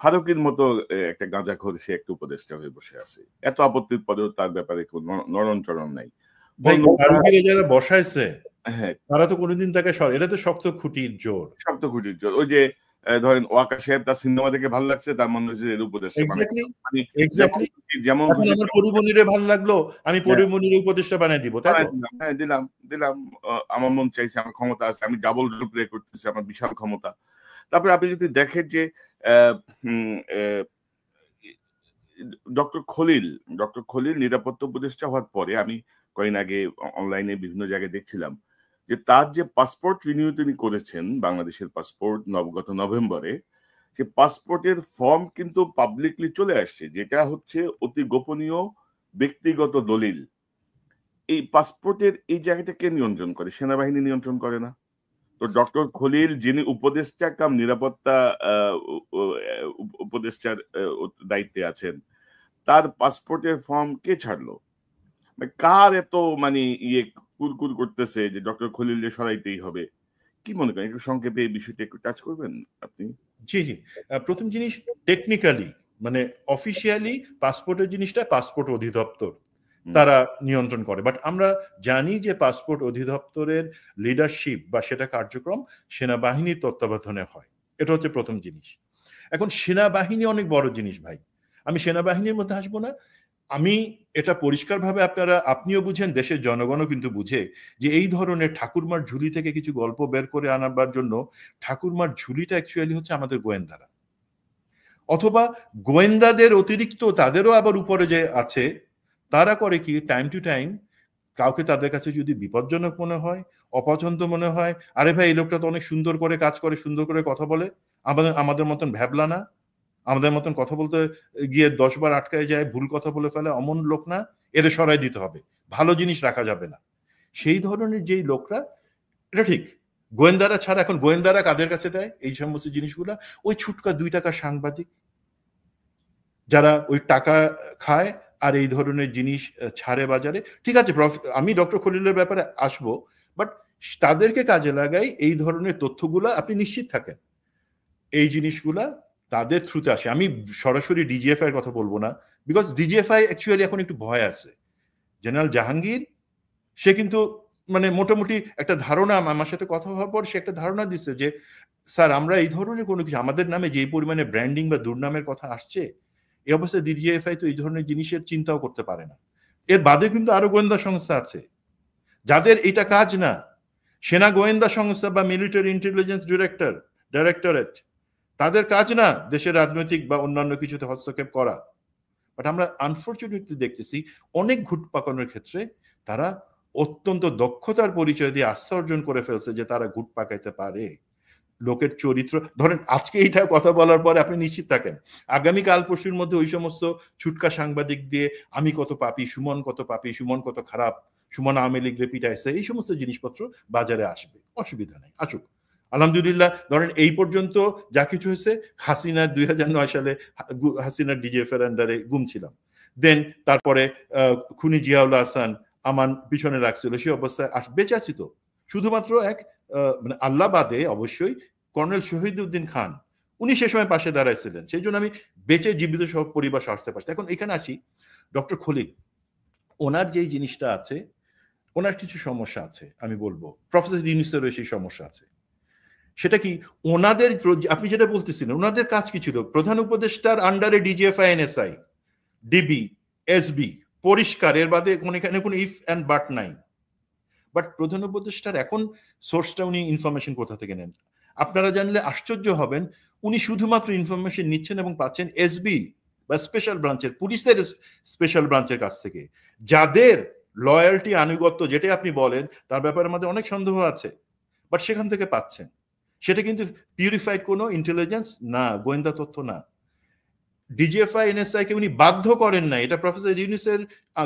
S1: ফারুকের মতো একটা গাঁজাখোর সে একটা উপদেষ্টা হয়ে বসে আছে, এত আপত্তির পরেও তার ব্যাপারে কোনো নরম নাই।
S2: যারা বসাইছে তারা তো কোনোদিন তাকে, এটা তো শক্ত খুঁটির জোর,
S1: ওই যে ধরেন ওয়াকা সাহেব তার সিনেমা দেখে ভালো লাগছে, তার মনে হচ্ছে এর উপদেষ্টা, যেমন
S2: আমার পরিমণিরে ভালো লাগলো আমি পরিমণির উপদেষ্টা বানাই দিব, তাই তো?
S1: হ্যাঁ, দিলাম আমার মন চাইছে, আমার ক্ষমতা আছে, আমি ডাবল রোল প্লে করতেছি, আমার বিশাল ক্ষমতা। তারপরে আপনি যদি দেখেন যে ডক্টর খলিল নিরাপত্তা উপদেষ্টা হওয়ার পরে, আমি কয়েকদিন আগে অনলাইনে বিভিন্ন জায়গায় দেখছিলাম যে তার যে পাসপোর্ট রিনিউ তিনি করেছেন, বাংলাদেশের পাসপোর্ট গত নভেম্বরে, যে পাসপোর্টের ফর্ম কিন্তু পাবলিকলি চলে আসছে, যেটা হচ্ছে অতি গোপনীয় ব্যক্তিগত দলিল। এই পাসপোর্টের এই জায়গাটা কে নিয়ন্ত্রণ করে? সেনাবাহিনী নিয়ন্ত্রণ করে না। তো ডক্টর খলিল যিনি উপদেষ্টা কাম নিরাপত্তা উপদেষ্টার দায়িত্বে আছেন, তার পাসপোর্টের ফর্ম কে ছাড়লো? কার এত মানে কুরকুর করতেছে যে ডক্টর খলিলকে সরাইতেই হবে, কি মনে করেন একটু সংক্ষেপে এই বিষয়টা একটু টাচ করবেন আপনি?
S2: জি জি, প্রথম জিনিস, টেকনিক্যালি মানে অফিসিয়ালি পাসপোর্টের জিনিসটা পাসপোর্ট অধিদপ্তর তারা নিয়ন্ত্রণ করে, বাট আমরা জানি যে পাসপোর্ট অধিদপ্তরের লিডারশিপ বা সেটা কার্যক্রম সেনাবাহিনীর তত্ত্বাবধানে হয়। এটা হচ্ছে প্রথম জিনিস। এখন সেনাবাহিনী অনেক বড় জিনিস ভাই, আমি সেনাবাহিনীর মধ্যে আসবো না। আমি এটা পরিষ্কারভাবে আপনিও বুঝেন, দেশের জনগণও কিন্তু বুঝে যে এই ধরনের ঠাকুরমার ঝুলি থেকে কিছু গল্প বের করে আনাবার জন্য ঠাকুরমার ঝুলিটা অ্যাকচুয়ালি হচ্ছে আমাদের গোয়েন্দারা, অথবা গোয়েন্দাদের অতিরিক্ত তাদেরও আবার উপরে যে আছে, তারা করে কি টাইম টু টাইম কাউকে তাদের কাছে যদি বিপজ্জনক মনে হয়, অপছন্দ মনে হয়, আরে ভাই এই লোকটা তো অনেক সুন্দর করে কাজ করে, সুন্দর করে কথা বলে, আমাদের মতন ভ্যাবলা না, আমাদের মতন কথা বলতে গিয়ে 10 বার আটকায় যায়, ভুল কথা বলে ফেলে, অমন লোক না, এর সরাই দিতে হবে, ভালো জিনিস রাখা যাবে না, সেই ধরনের যেই লোকরা, এটা ঠিক গোয়েন্দারা ছাড়া। এখন গোয়েন্দারা কাদের কাছে দেয় এই সমস্ত জিনিসগুলা? ওই ছুটকা 2 টাকার সাংবাদিক যারা ওই টাকা খায় আর এই ধরনের জিনিস ছাড়ে বাজারে। ঠিক আছে, আমি ডক্টর খলিলের ব্যাপারে আসবো, বাট তাদেরকে কাজে লাগাই এই ধরনের তথ্যগুলা, আপনি নিশ্চিত থাকেন এই জিনিসগুলা তাদের থ্রুতে আসে। আমি সরাসরি ডিজিএফআই এর কথা বলবো না, বিকজ ডিজিএফআই অ্যাকচুয়ালি এখন একটু ভয় আছে। জেনারেল জাহাঙ্গীর সে কিন্তু মানে মোটামুটি একটা ধারণা, আমার সাথে কথা হওয়ার পর সে একটা ধারণা দিচ্ছে যে স্যার আমরা এই ধরনের কোনো কিছু, আমাদের নামে যে পরিমাণে ব্র্যান্ডিং বা দুর্নামের কথা আসছে, এই অবস্থায় ডিজিএফআই তো এই ধরনের জিনিসের চিন্তাও করতে পারে না। এর বাদে কিন্তু আরো গোয়েন্দা সংস্থা আছে যাদের এটা কাজ না। সেনা গোয়েন্দা সংস্থা বা মিলিটারি ইন্টেলিজেন্স ডাইরেক্টরেট, তাদের কাজ না দেশের রাজনৈতিক বা অন্যান্য কিছুতে হস্তক্ষেপ করা। বাট আমরা আনফর্চুনেটলি দেখতেছি অনেক ঘুটপাকানোর ক্ষেত্রে তারা অত্যন্ত দক্ষতার পরিচয় দিয়ে আস্থা অর্জন করে ফেলছে যে তারা ঘুট পাকাইতে পারে। লোকের চরিত্র ধরেন, আজকে এইটা কথা বলার পরে আপনি নিশ্চিত থাকেন আগামীকাল পরশুর মধ্যে ওই সমস্ত ছুটকা সাংবাদিক দিয়ে আমি কত পাপি, সুমন কত পাপি, সুমন কত খারাপ, সুমন আওয়ামী লীগ রেপিটাইছে, এই সমস্ত জিনিসপত্র বাজারে আসবে, অসুবিধা নেই, আসুক। আলহামদুলিল্লাহ, ধরেন এই পর্যন্ত যা কিছু হয়েছে, হাসিনা 2009 সালে হাসিনার ডিজিএফআই এর আন্ডারে গুম ছিলাম, দেন তারপরে খুনি জিয়াউল হাসান আমার পিছনে রাখছিল, সেই অবস্থায় বেঁচে আছি তো শুধুমাত্র এক মানে আল্লাহ বাদে অবশ্যই কর্নেল শহীদউদ্দিন খান, উনি সে সময় পাশে দাঁড়াইছিলেন, সেই জন্য আমি বেঁচে জীবিত সহ পরিবার আসতে পারছি। এখন এখানে আসি, ডক্টর খলিল ওনার যেই জিনিসটা আছে, ওনার কিছু সমস্যা আছে, আমি বলবো প্রফেসর ইউনূসেরও সেই সমস্যা আছে। সেটা কি, ওনাদের আপনি যেটা বলতেছিলেন, ওনাদের কাজ কি ছিল? প্রধান উপদেষ্টার আন্ডারে ডিজিএফআই, এনএসআই, ডিবি, এসবি, পরিষ্কার, এর বাদে এখানে কোনো ইফ অ্যান্ড বাট নাই। বাট প্রধান উপদেষ্টার এখন সোর্সটা, উনি ইনফরমেশন কোথা থেকে নেন আপনারা জানলে আশ্চর্য হবেন। উনি শুধুমাত্র ইনফরমেশন নিচ্ছেন এবং পাচ্ছেন এসবি বা স্পেশাল ব্রাঞ্চের, পুলিশের স্পেশাল ব্রাঞ্চের কাছ থেকে, যাদের লয়্যালটি, আনুগত্য যেটা আপনি বলেন তার ব্যাপারে আমাদের অনেক সন্দেহ আছে, বাট সেখান থেকে পাচ্ছেন। সেটা কিন্তু পিউরিফাইড কোনো ইন্টেলিজেন্স না, গোয়েন্দা তথ্য না। ডিজিএফআই, এনএসআই কে উনি বাধ্য করেন না, এটা প্রফেসর ইউনূসের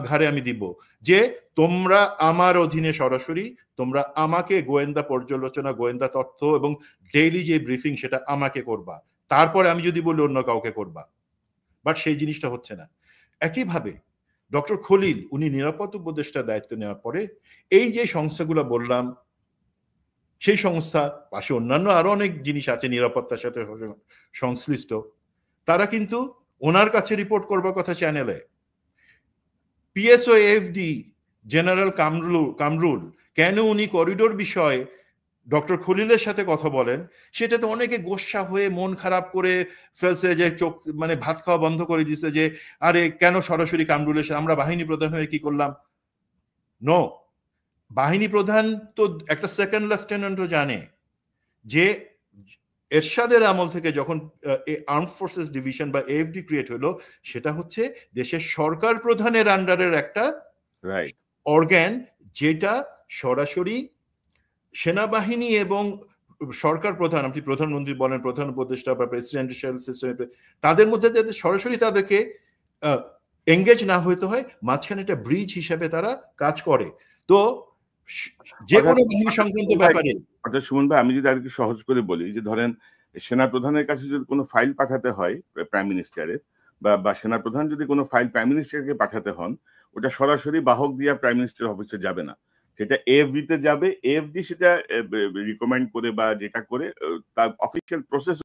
S2: ঘাড়ে আমি দিব, যে তোমরা আমার অধীনে সরাসরি, তোমরা আমাকে গোয়েন্দা পর্যালোচনা, গোয়েন্দা তথ্য এবং ডেইলি যে ব্রিফিং সেটা আমাকে করবা, তারপরে আমি যদি বলি অন্য কাউকে করবা। বাট সেই জিনিসটা হচ্ছে না। একইভাবে ডক্টর খলিল উনি নিরাপত্তা উপদেষ্টার দায়িত্ব নেওয়ার পরে এই যে সংস্থাগুলো বললাম, সেই সংস্থা পাশে অন্যান্য আরো অনেক জিনিস আছে নিরাপত্তার সাথে সংশ্লিষ্ট, তারা কিন্তু ওনার কাছে রিপোর্ট করবার কথা চ্যানেলে। পিএসও এফডি জেনারেল কামরুল কেন উনি করিডোর বিষয়ে ডক্টর খলিলের সাথে কথা বলেন, সেটাতে অনেকে গোস্বা হয়ে মন খারাপ করে ফেলছে, যে চোখ মানে ভাত খাওয়া বন্ধ করে দিছে, যে আরে কেন সরাসরি কামরুলের সাথে, আমরা বাহিনী প্রধান হয়ে কি করলাম? নো, বাহিনী প্রধান তো একটা সেকেন্ড লেফটেন্যান্টও জানে যে এরশাদের আমল থেকে যখন আর্ম ফোর্সেস ডিভিশন বা এএফডি ক্রিয়েট হলো, সেটা হচ্ছে দেশের সরকার প্রধানের আন্ডারের একটা অর্গান, যেটা সরাসরি সেনাবাহিনী এবং সরকার প্রধান, আপনি প্রধানমন্ত্রী বলেন, প্রধান উপদেষ্টা বা প্রেসিডেন্সিয়াল সিস্টেম, তাদের মধ্যে যাতে সরাসরি তাদেরকে এঙ্গেজ না হইতে হয়, মাঝখানে একটা ব্রিজ হিসেবে তারা কাজ করে। তো যে কোনো বাহিনী সংক্রান্ত ব্যাপারে,
S1: অর্থাৎ সুমন ভাই, আমি যদি আর একটু সহজ করে বলি, যে ধরেন সেনা প্রধানের কাছে যদি কোনো ফাইল পাঠাতে হয় প্রাইম মিনিস্টারের, বা সেনা প্রধান যদি কোনো ফাইল প্রাইম মিনিস্টারকে পাঠাতে হন, ওটা সরাসরি বাহক দিয়ে প্রাইম মিনিস্টার অফিসে যাবে না, সেটা এএফডি তে যাবে, এএফডি সেটা রিকমেন্ড করে বা যেটা করে তার অফিসিয়াল প্রসেস